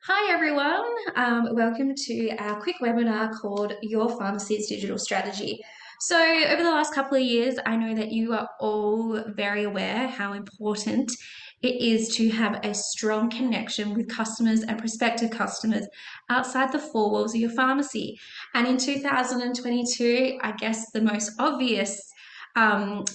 Hi everyone, welcome to our quick webinar called Your Pharmacy's Digital Strategy. So over the last couple of years, I know that you are all very aware how important it is to have a strong connection with customers and prospective customers outside the four walls of your pharmacy. And in 2022, I guess the most obvious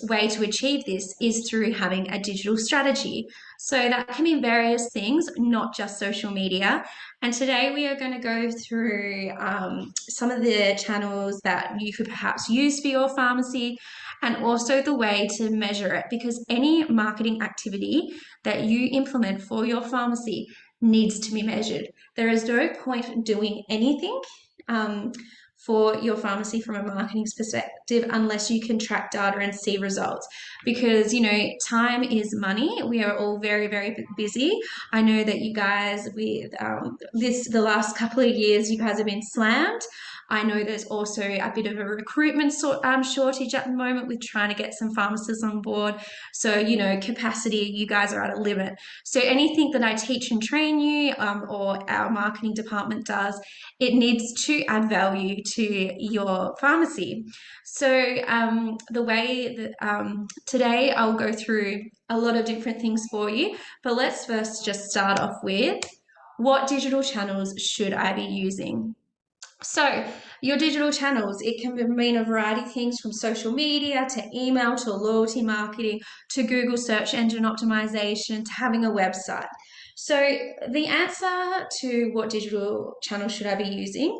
way to achieve this is through having a digital strategy. So that can be various things, not just social media. And today we are going to go through some of the channels that you could perhaps use for your pharmacy and also the way to measure it, because any marketing activity that you implement for your pharmacy needs to be measured. There is no point doing anything for your pharmacy from a marketing perspective unless you can track data and see results, because time is money. We are all very, very busy. I know that you guys with the last couple of years you guys have been slammed. I know there's also a bit of a recruitment shortage at the moment with trying to get some pharmacists on board. So, capacity, you guys are at a limit. So anything that I teach and train you or our marketing department does, it needs to add value to your pharmacy. So the way that today I'll go through a lot of different things for you, but let's first just start off with what digital channels should I be using? So your digital channels, it can mean a variety of things, from social media to email to loyalty marketing to Google search engine optimization to having a website. So the answer to what digital channel should I be using,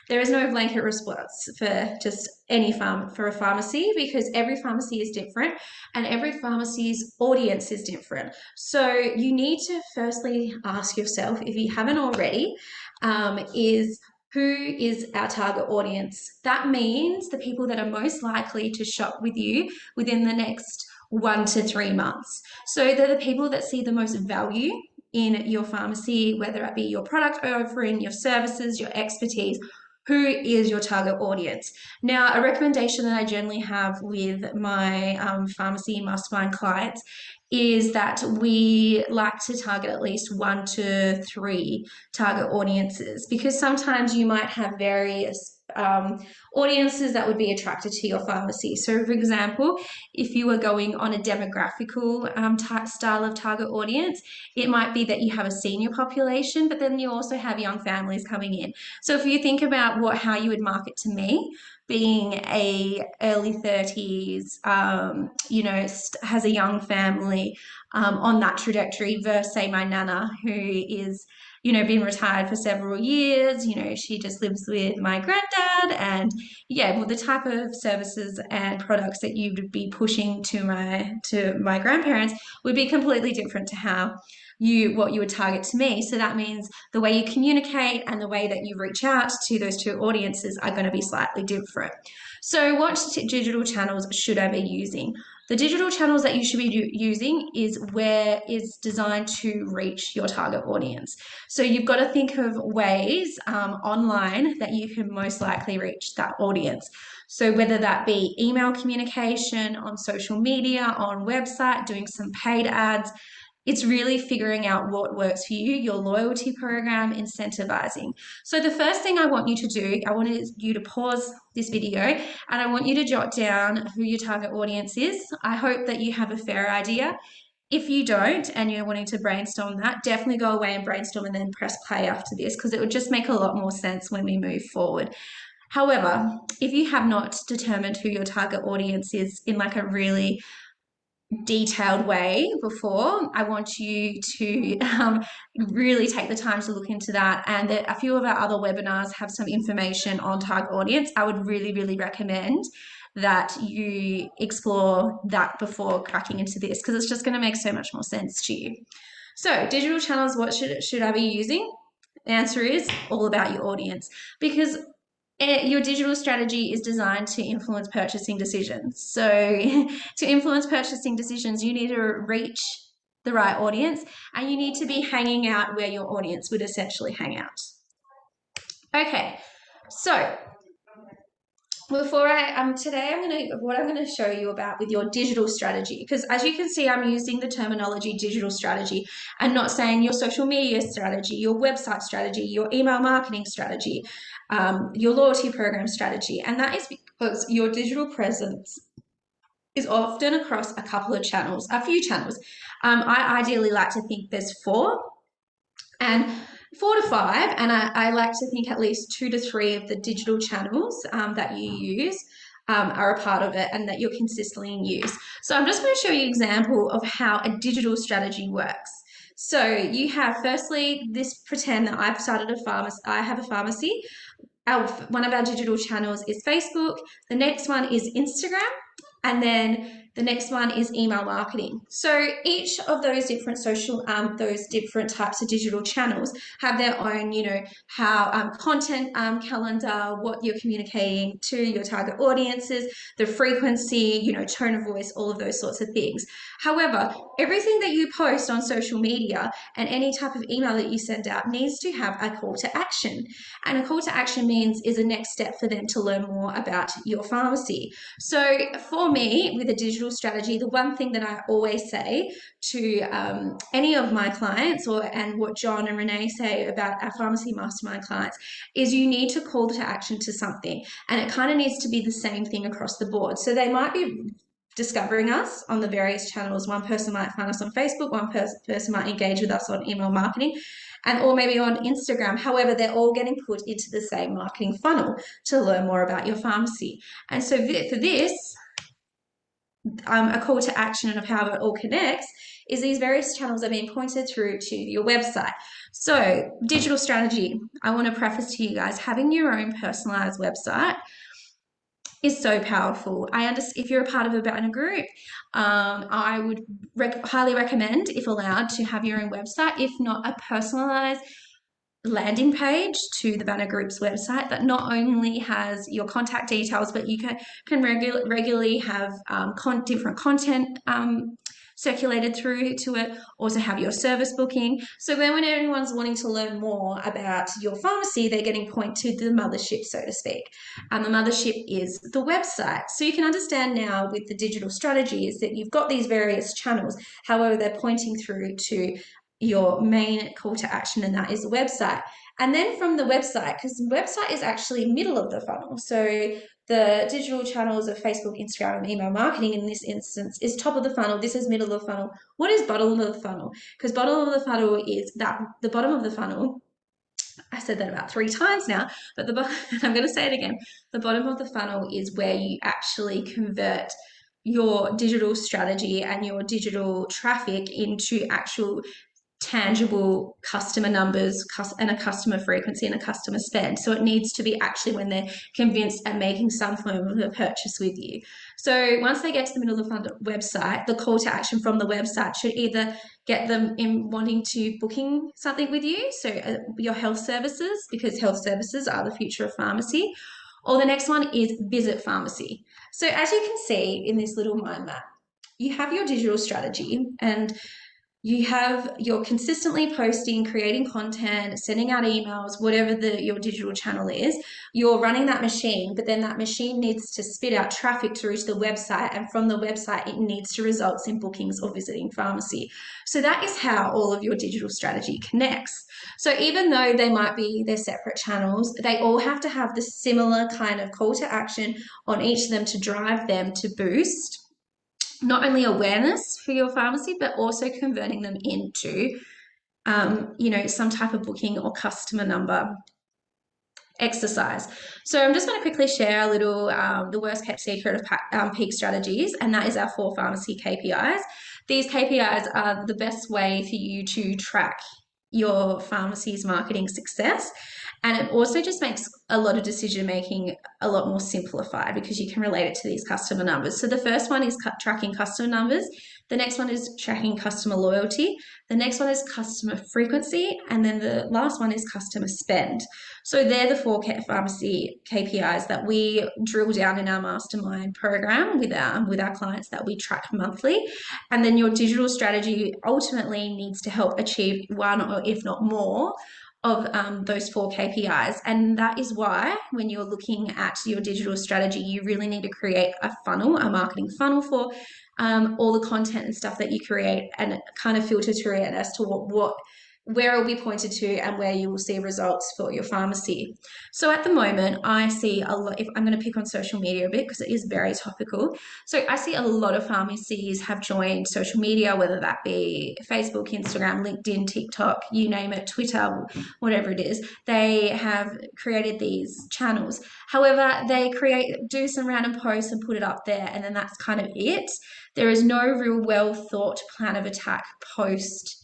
there is no blanket response for just any for a pharmacy, because every pharmacy is different and every pharmacy's audience is different. So you need to firstly ask yourself, if you haven't already, is who is our target audience? That means the people that are most likely to shop with you within the next 1 to 3 months. So they're the people that see the most value in your pharmacy, whether it be your product offering, your services, your expertise. Who is your target audience? Now, a recommendation that I generally have with my pharmacy mastermind clients is that we like to target at least 1 to 3 target audiences, because sometimes you might have various audiences that would be attracted to your pharmacy. So for example, if you were going on a demographical style of target audience, it might be that you have a senior population, but then you also have young families coming in. So if you think about how you would market to me, being a early 30s, has a young family on that trajectory, versus say my nana, who is been retired for several years. She just lives with my granddad, and the type of services and products that you would be pushing to my grandparents would be completely different to what you would target to me. So that means the way you communicate and the way that you reach out to those two audiences are going to be slightly different. So what digital channels should I be using? The digital channels that you should be using is where it's designed to reach your target audience. So you've got to think of ways online that you can most likely reach that audience. So whether that be email communication, on social media, on website, doing some paid ads, it's really figuring out what works for you, your loyalty program, incentivizing. So the first thing I want you to do, I want you to pause this video and I want you to jot down who your target audience is. I hope that you have a fair idea. If you don't and you're wanting to brainstorm that, definitely go away and brainstorm and then press play after this, because it would just make a lot more sense when we move forward. However, if you have not determined who your target audience is in like a really detailed way before, I want you to really take the time to look into that. And a few of our other webinars have some information on target audience. I would really, really recommend that you explore that before cracking into this, because it's just going to make so much more sense to you. So digital channels, what should I be using? The answer is all about your audience, because your digital strategy is designed to influence purchasing decisions. So to influence purchasing decisions, you need to reach the right audience and you need to be hanging out where your audience would essentially hang out. Okay, so before today I'm gonna show you about with your digital strategy, because as you can see, I'm using the terminology digital strategy and not saying your social media strategy, your website strategy, your email marketing strategy, your loyalty program strategy. And that is because your digital presence is often across a couple of channels, a few channels. I ideally like to think there's four, and 4 to 5, and I like to think at least 2 to 3 of the digital channels that you use are a part of it and that you're consistently in use. So I'm just going to show you an example of how a digital strategy works. So you have, firstly, this pretend that I've started a pharmacy. I have a pharmacy. One of our digital channels is Facebook. The next one is Instagram. And then the next one is email marketing. So each of those different those different types of digital channels have their own, how content calendar, what you're communicating to your target audiences, the frequency, tone of voice, all of those sorts of things. However, everything that you post on social media and any type of email that you send out needs to have a call to action. And a call to action means is a next step for them to learn more about your pharmacy. So for me, with a digital strategy, the one thing that I always say to any of my clients, and what John and Renee say about our pharmacy mastermind clients, is you need to call to action to something, and it kind of needs to be the same thing across the board. So they might be discovering us on the various channels. One person might find us on Facebook, one person might engage with us on email marketing, and or maybe on Instagram. However, they're all getting put into the same marketing funnel to learn more about your pharmacy. And so for this, a call to action of how it all connects is these various channels are being pointed through to your website. So digital strategy, I want to preface to you guys, having your own personalized website is so powerful. I understand if you're a part of a banner group, I would highly recommend, if allowed, to have your own website, if not a personalized landing page to the banner group's website that not only has your contact details, but you can regularly have different content circulated through to it. Also have your service booking. So then when anyone's wanting to learn more about your pharmacy, they're getting pointed to the mothership, so to speak. And the mothership is the website. So you can understand now with the digital strategy is that you've got these various channels. However, they're pointing through to your main call to action, and that is the website. And then from the website, because the website is actually middle of the funnel. So the digital channels of Facebook, Instagram, and email marketing in this instance is top of the funnel. This is middle of the funnel. What is bottom of the funnel? Because bottom of the funnel is that the bottom of the funnel, I said that about 3 times now, but I'm going to say it again. The bottom of the funnel is where you actually convert your digital strategy and your digital traffic into actual tangible customer numbers and a customer frequency and a customer spend. So it needs to be actually when they're convinced and making some form of a purchase with you. So once they get to the middle of the website, the call to action from the website should either get them in wanting to booking something with you, so your health services, because health services are the future of pharmacy, or the next one is visit pharmacy. So as you can see in this little mind map, you have your digital strategy, and you're consistently posting, creating content, sending out emails, whatever your digital channel is. You're running that machine, but then that machine needs to spit out traffic through to the website, and from the website it needs to result in bookings or visiting pharmacy. So that is how all of your digital strategy connects. So even though they're separate channels, they all have to have the similar kind of call to action on each of them to drive them to boost not only awareness for your pharmacy, but also converting them into, some type of booking or customer number exercise. So I'm just going to quickly share a little, the worst kept secret of peak strategies, and that is our 4 pharmacy KPIs. These KPIs are the best way for you to track your pharmacy's marketing success. And it also just makes a lot of decision making a lot more simplified because you can relate it to these customer numbers. So the first one is tracking customer numbers. The next one is tracking customer loyalty. The next one is customer frequency. And then the last one is customer spend. So they're the 4 pharmacy KPIs that we drill down in our mastermind program with our clients that we track monthly. And then your digital strategy ultimately needs to help achieve one or if not more of those 4 KPIs. And that is why when you're looking at your digital strategy, you really need to create a funnel, a marketing funnel for all the content and stuff that you create, and kind of filter through it as to where it'll be pointed to and where you will see results for your pharmacy. So at the moment, I see a lot, if I'm going to pick on social media a bit because it is very topical. So I see a lot of pharmacies have joined social media, whether that be Facebook, Instagram, LinkedIn, TikTok, you name it, Twitter, whatever it is. They have created these channels. However, they do some random posts and put it up there, and then that's kind of it. There is no real well thought plan of attack post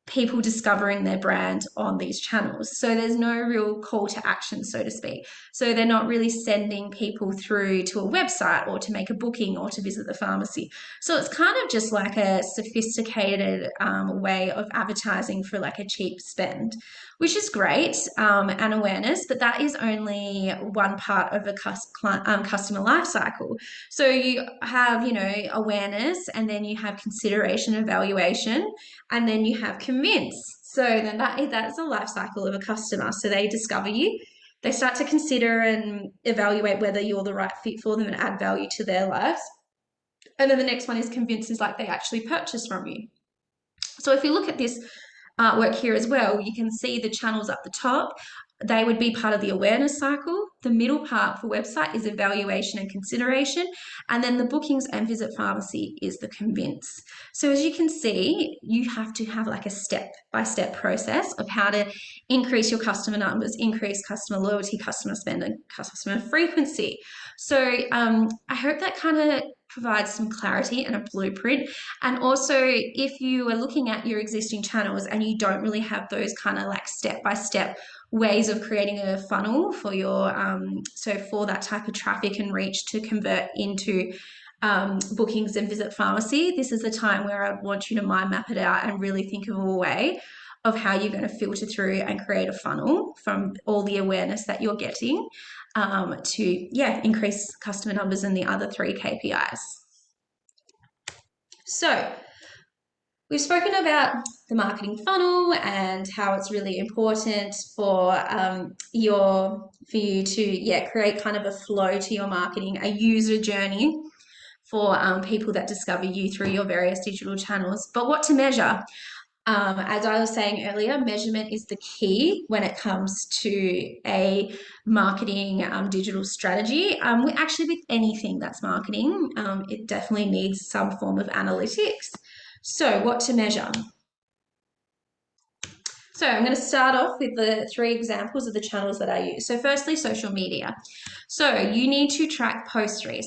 people discovering their brand on these channels. So there's no real call to action, so to speak. So they're not really sending people through to a website or to make a booking or to visit the pharmacy. So it's kind of just like a sophisticated way of advertising for like a cheap spend, which is great, and awareness, but that is only one part of a customer life cycle. So you have, awareness, and then you have consideration, evaluation, and then you have convince. So then that's a life cycle of a customer. So they discover you, they start to consider and evaluate whether you're the right fit for them and add value to their lives. And then the next one is convince, is like they actually purchase from you. So if you look at this artwork here as well, you can see the channels up the top. They would be part of the awareness cycle. The middle part for website is evaluation and consideration. And then the bookings and visit pharmacy is the convince. So as you can see, you have to have like a step-by-step process of how to increase your customer numbers, increase customer loyalty, customer spend, and customer frequency. So I hope that kind of provides some clarity and a blueprint. And also, if you are looking at your existing channels and you don't really have those kind of like step-by-step ways of creating a funnel for your so for that type of traffic and reach to convert into bookings and visit pharmacy, this is the time where I want you to mind map it out and really think of a way of how you're going to filter through and create a funnel from all the awareness that you're getting to increase customer numbers and the other 3 KPIs. So we've spoken about the marketing funnel and how it's really important for you to create kind of a flow to your marketing, a user journey for people that discover you through your various digital channels. But what to measure? As I was saying earlier, measurement is the key when it comes to a marketing digital strategy. Actually, with anything that's marketing, it definitely needs some form of analytics. So what to measure? So I'm going to start off with the 3 examples of the channels that I use. So firstly, social media. So you need to track post reach.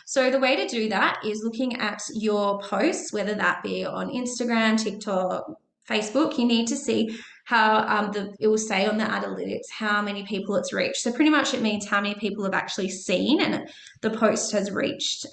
So the way to do that is looking at your posts, whether that be on Instagram, TikTok, Facebook. You need to see how it will say on the analytics how many people it's reached. So pretty much it means how many people have actually seen and the post has reached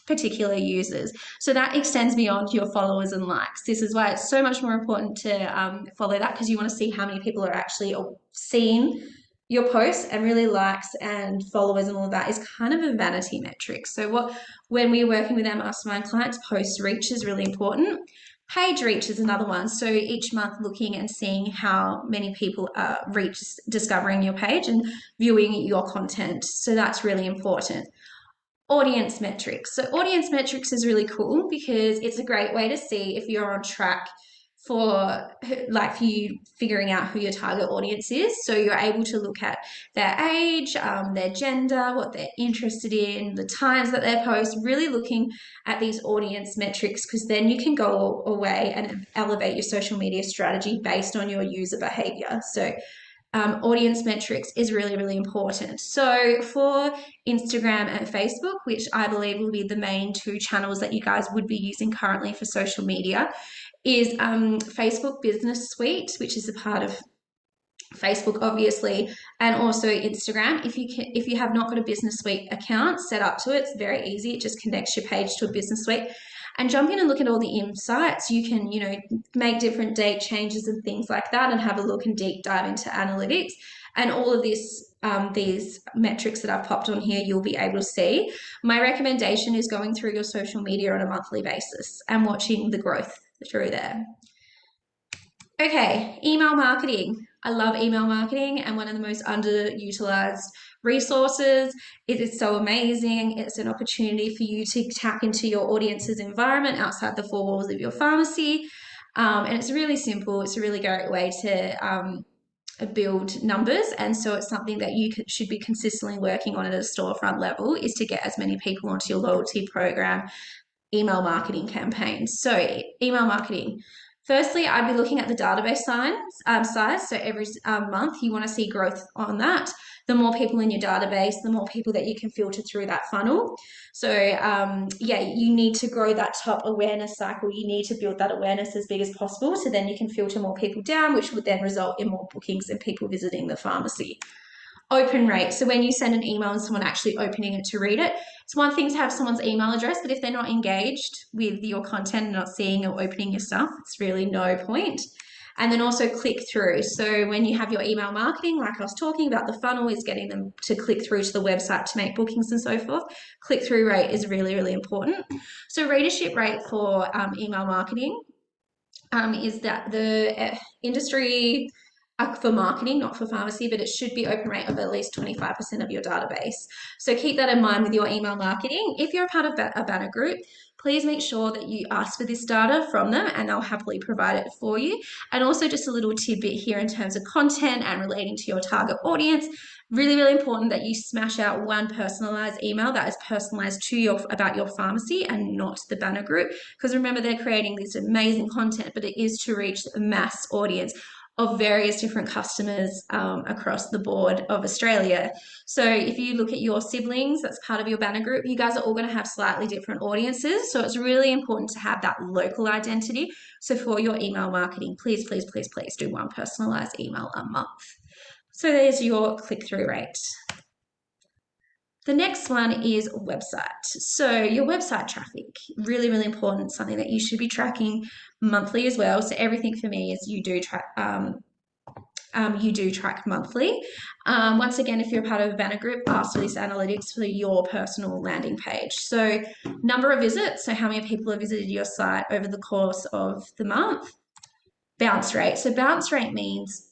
particular users. So that extends beyond your followers and likes. This is why it's so much more important to follow that, because you want to see how many people are actually seeing your posts, and really likes and followers and all of that is kind of a vanity metric. So when we're working with our mastermind clients, post reach is really important. Page reach is another one. So each month looking and seeing how many people are discovering your page and viewing your content. So that's really important. Audience metrics. So audience metrics is really cool because it's a great way to see if you're on track for you figuring out who your target audience is. So you're able to look at their age, their gender, what they're interested in, the times that they post, really looking at these audience metrics, because then you can go away and elevate your social media strategy based on your user behavior. So audience metrics is really, really important. So for Instagram and Facebook, which I believe will be the main 2 channels that you guys would be using currently for social media, is Facebook Business Suite, which is a part of Facebook, obviously, and also Instagram. If you have not got a Business Suite account set up to it, it's very easy. It just connects your page to a Business Suite. And jump in and look at all the insights. You can, make different date changes and things like that, and have a look and deep dive into analytics. And all of this, these metrics that I've popped on here, you'll be able to see. My recommendation is going through your social media on a monthly basis and watching the growth through there. Okay, email marketing. I love email marketing and one of the most underutilized resources. It is so amazing. It's an opportunity for you to tap into your audience's environment outside the four walls of your pharmacy. And it's really simple. It's a really great way to build numbers. And so it's something that you should be consistently working on at a storefront level is to get as many people onto your loyalty program email marketing campaigns. So, email marketing. Firstly, I'd be looking at the database size. So, every month you want to see growth on that. The more people in your database, the more people that you can filter through that funnel. So, yeah, you need to grow that top awareness cycle. You need to build that awareness as big as possible. So, then you can filter more people down, which would then result in more bookings and people visiting the pharmacy. Open rate. So when you send an email and someone actually opening it to read it, it's one thing to have someone's email address, but if they're not engaged with your content and not seeing or opening your stuff, it's really no point. And then also click through. So when you have your email marketing, like I was talking about, the funnel is getting them to click through to the website to make bookings and so forth. Click through rate is really, really important. So readership rate for email marketing is that the industry for marketing, not for pharmacy, but it should be open rate of at least 25% of your database. So keep that in mind with your email marketing. If you're a part of a banner group, please make sure that you ask for this data from them and they'll happily provide it for you. And also just a little tidbit here in terms of content and relating to your target audience. Really, really important that you smash out one personalized email that is personalized to about your pharmacy and not the banner group. Because remember, they're creating this amazing content, but it is to reach a mass audience of various different customers across the board of Australia. So if you look at your siblings, that's part of your banner group, you guys are all going to have slightly different audiences. So it's really important to have that local identity. So for your email marketing, please, please, please, please do one personalized email a month. So there's your click-through rate. The next one is website. So your website traffic, really, really important, something that you should be tracking monthly as well. So everything for me is you do track monthly. Once again, if you're part of a banner group, ask for this analytics for your personal landing page. So number of visits, so how many people have visited your site over the course of the month. Bounce rate. So bounce rate means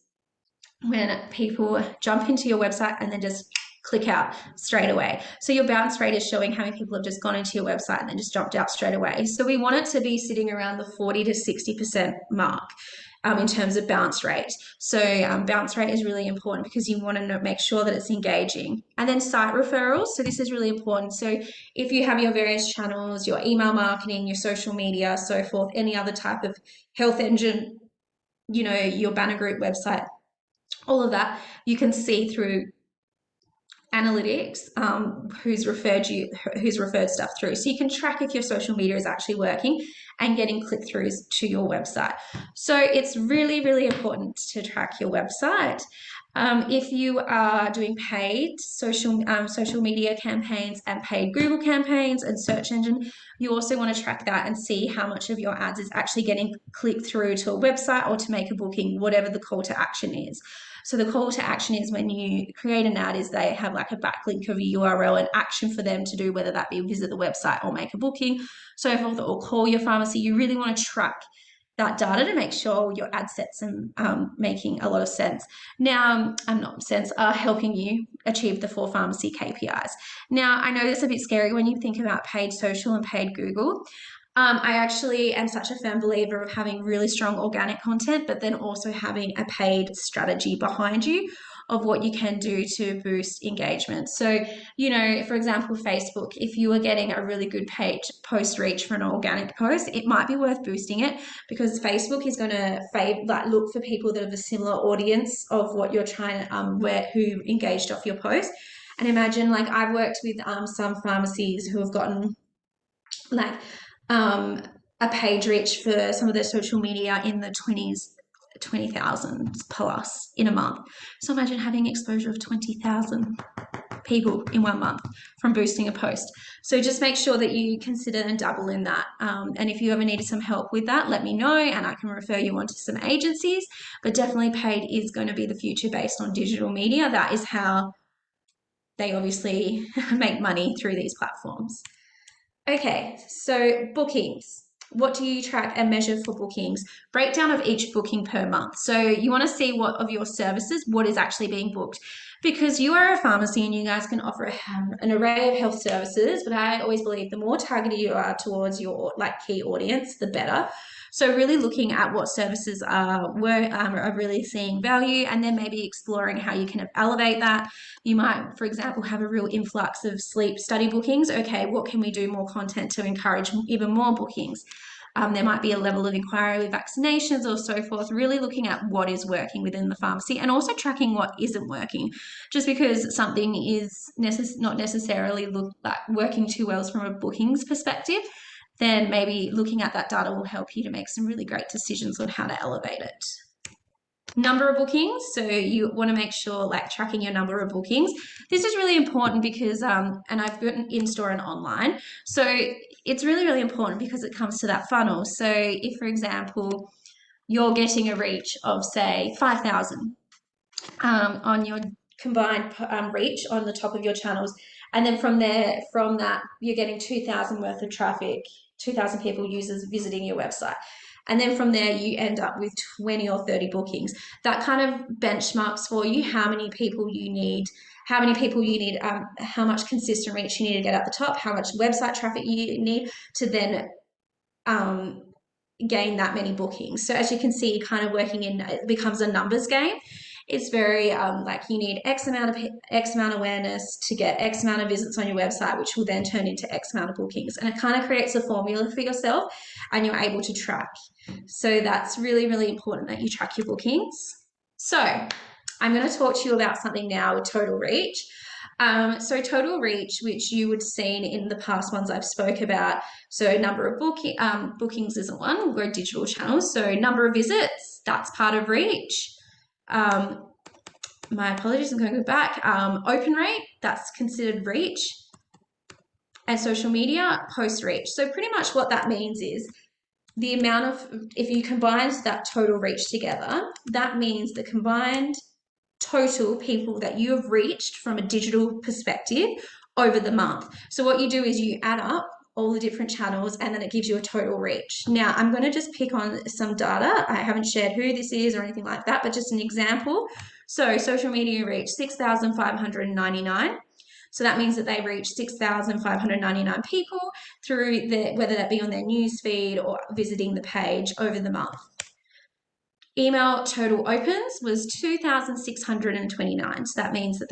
when people jump into your website and then just click out straight away. So your bounce rate is showing how many people have just gone into your website and then just jumped out straight away. So we want it to be sitting around the 40 to 60% mark. In terms of bounce rate. So bounce rate is really important because you want to make sure that it's engaging. And then site referrals. So this is really important. So if you have your various channels, your email marketing, your social media, so forth, any other type of health engine, your banner group website, all of that, you can see through analytics who's referred stuff through. So you can track if your social media is actually working and getting click-throughs to your website. So it's really, really important to track your website. If you are doing paid social media campaigns and paid Google campaigns and search engine, you also want to track that and see how much of your ads is actually getting clicked through to a website or to make a booking, whatever the call to action is. So the call to action is when you create an ad is they have like a backlink of a URL and action for them to do, whether that be visit the website or make a booking, so forth, or call your pharmacy. You really want to track that data to make sure your ad sets are making a lot of sense. Now, are helping you achieve the 4 pharmacy KPIs. Now, I know it's a bit scary when you think about paid social and paid Google. I actually am such a firm believer of having really strong organic content, but then also having a paid strategy behind you of what you can do to boost engagement. So, for example, Facebook, if you are getting a really good page post reach for an organic post, it might be worth boosting it because Facebook is going to look for people that have a similar audience of what you're trying to, who engaged off your post. And imagine, I've worked with some pharmacies who have gotten a page reach for some of their social media in the 20,000 plus in a month. So imagine having exposure of 20,000 people in 1 month from boosting a post. So just make sure that you consider and double in that. And if you ever needed some help with that, let me know and I can refer you on to some agencies. But definitely paid is going to be the future based on digital media. That is how they obviously make money through these platforms. Okay, so bookings. What do you track and measure for bookings? Breakdown of each booking per month. So you want to see what of your services, what is actually being booked. Because you are a pharmacy and you guys can offer an array of health services, but I always believe the more targeted you are towards your key audience, the better. So really looking at what services are really seeing value, and then maybe exploring how you can elevate that. You might, for example, have a real influx of sleep study bookings. Okay, what can we do more content to encourage even more bookings? There might be a level of inquiry with vaccinations or so forth, really looking at what is working within the pharmacy and also tracking what isn't working. Just because something is not necessarily working too well from a bookings perspective, then maybe looking at that data will help you to make some really great decisions on how to elevate it. Number of bookings. So you want to make sure tracking your number of bookings. This is really important because, and I've got in-store and online. So it's really, really important because it comes to that funnel. So if, for example, you're getting a reach of say 5,000 on your combined reach on the top of your channels, and then from that, you're getting 2,000 worth of traffic, 2,000 people, users visiting your website. And then from there, you end up with 20 or 30 bookings. That kind of benchmarks for you how many people you need, how much consistent reach you need to get at the top, how much website traffic you need to then gain that many bookings. So as you can see, kind of working in, it becomes a numbers game. It's very you need X amount awareness to get X amount of visits on your website, which will then turn into X amount of bookings. And it kind of creates a formula for yourself and you're able to track. So that's really, really important that you track your bookings. So I'm going to talk to you about something now with total reach. So total reach, which you would have seen in the past ones I've spoke about. So number of bookings isn't one, we'll go digital channels. So number of visits, that's part of reach. My apologies, I'm going to go back. Open rate, that's considered reach. And social media, post reach. So pretty much what that means is the amount of, if you combine that total reach together, that means the combined total people that you have reached from a digital perspective over the month. So what you do is you add up all the different channels and then it gives you a total reach. Now I'm going to just pick on some data. I haven't shared who this is or anything like that, but just an example. So social media reach 6,599. So that means that they reach 6,599 people through whether that be on their news feed or visiting the page over the month. Email total opens was 2,629. So that means that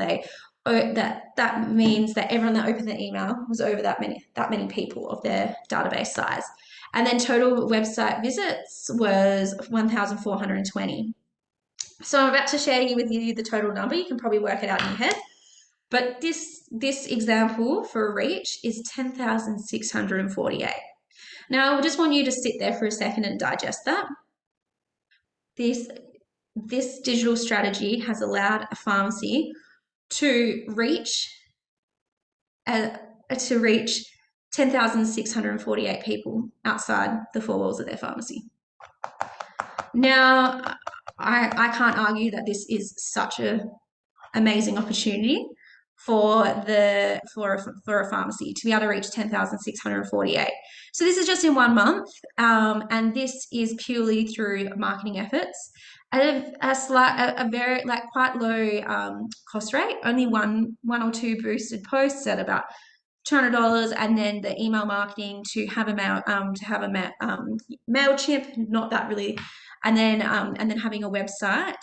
that means that everyone that opened the email was over that many people of their database size. And then total website visits was 1,420. So I'm about to share with you the total number. You can probably work it out in your head. But this example for reach is 10,648. Now I just want you to sit there for a second and digest that. This digital strategy has allowed a pharmacy to reach 10,648 people outside the four walls of their pharmacy. Now, I can't argue that this is such an amazing opportunity for a pharmacy to be able to reach 10,648. So this is just in 1 month, and this is purely through marketing efforts at a very quite low cost rate. Only one or two boosted posts at about $200, and then the email marketing to have a MailChimp, not that really, and then having a website,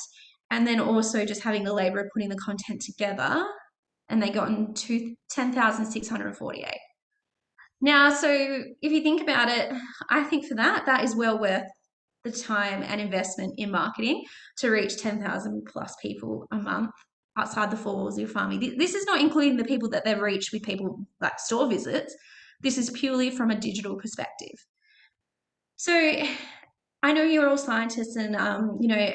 and then also just having the labor of putting the content together, and they got into 10,648. Now, so if you think about it, I think for that is well worth the time and investment in marketing to reach 10,000 plus people a month outside the four walls of your pharmacy. This is not including the people that they've reached with people like store visits. This is purely from a digital perspective. So I know you're all scientists and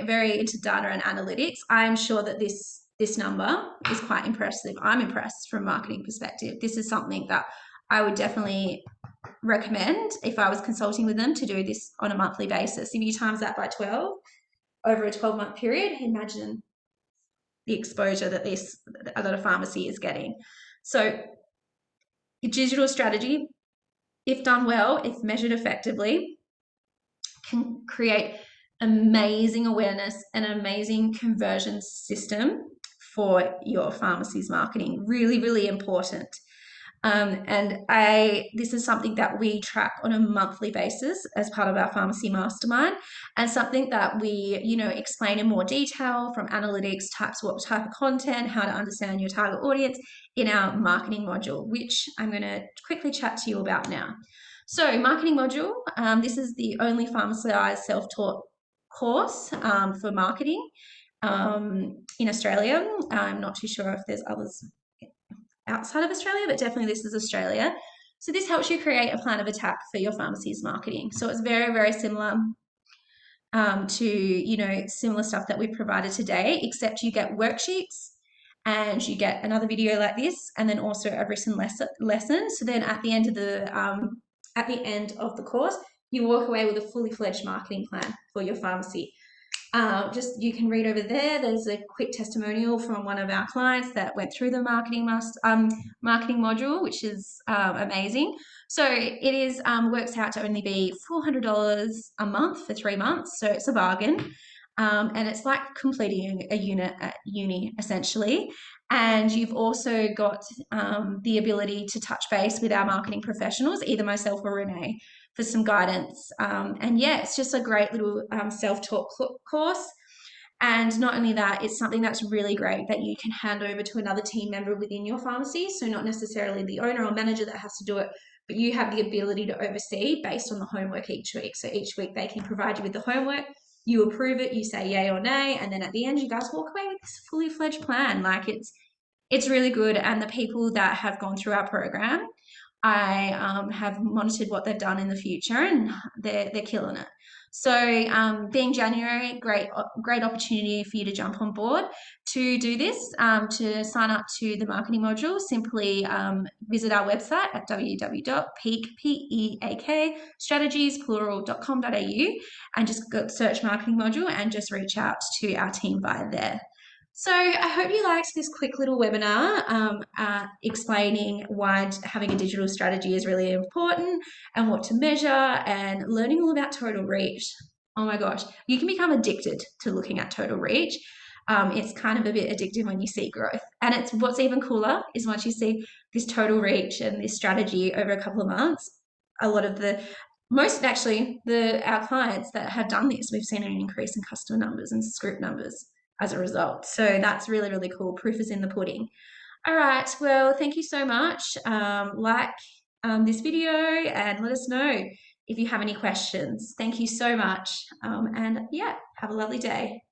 very into data and analytics. I'm sure that this number is quite impressive. I'm impressed from a marketing perspective. This is something that I would definitely recommend if I was consulting with them to do this on a monthly basis. If you times that by 12 over a 12-month period, imagine the exposure that a pharmacy is getting. So your digital strategy if done well, if measured effectively, can create amazing awareness and amazing conversion system for your pharmacy's marketing. Really, really important. This is something that we track on a monthly basis as part of our pharmacy mastermind, and something that we, explain in more detail from analytics, what type of content, how to understand your target audience in our marketing module, which I'm going to quickly chat to you about now. So, marketing module, this is the only pharmacized self-taught course for marketing in Australia. I'm not too sure if there's others outside of Australia, but definitely this is Australia. So this helps you create a plan of attack for your pharmacy's marketing. So it's very, very similar to, similar stuff that we've provided today, except you get worksheets and you get another video like this, and then also a written lesson. So then at the end of the course, you walk away with a fully fledged marketing plan for your pharmacy. Just you can read over there. There's a quick testimonial from one of our clients that went through the marketing module, which is amazing. So it is works out to only be $400 a month for 3 months. So it's a bargain. And it's like completing a unit at uni, essentially. And you've also got the ability to touch base with our marketing professionals, either myself or Renee, for some guidance. And yeah, it's just a great little self-taught course. And not only that, it's something that's really great that you can hand over to another team member within your pharmacy. So not necessarily the owner or manager that has to do it, but you have the ability to oversee based on the homework each week. So each week they can provide you with the homework, you approve it, you say yay or nay, and then at the end you guys walk away with this fully fledged plan. Like it's really good. And the people that have gone through our program, I have monitored what they've done in the future, and they're killing it. So being January, great opportunity for you to jump on board to do this. To sign up to the marketing module, simply visit our website at www.peakstrategies.com.au and just go search marketing module and just reach out to our team via there. So I hope you liked this quick little webinar explaining why having a digital strategy is really important and what to measure and learning all about total reach. Oh my gosh, you can become addicted to looking at total reach. It's kind of a bit addictive when you see growth. And it's what's even cooler is once you see this total reach and this strategy over a couple of months, a lot of our clients that have done this, we've seen an increase in customer numbers and script numbers as a result. So that's really, really cool. Proof is in the pudding. All right. Well, thank you so much. Like this video and let us know if you have any questions. Thank you so much. And yeah, have a lovely day.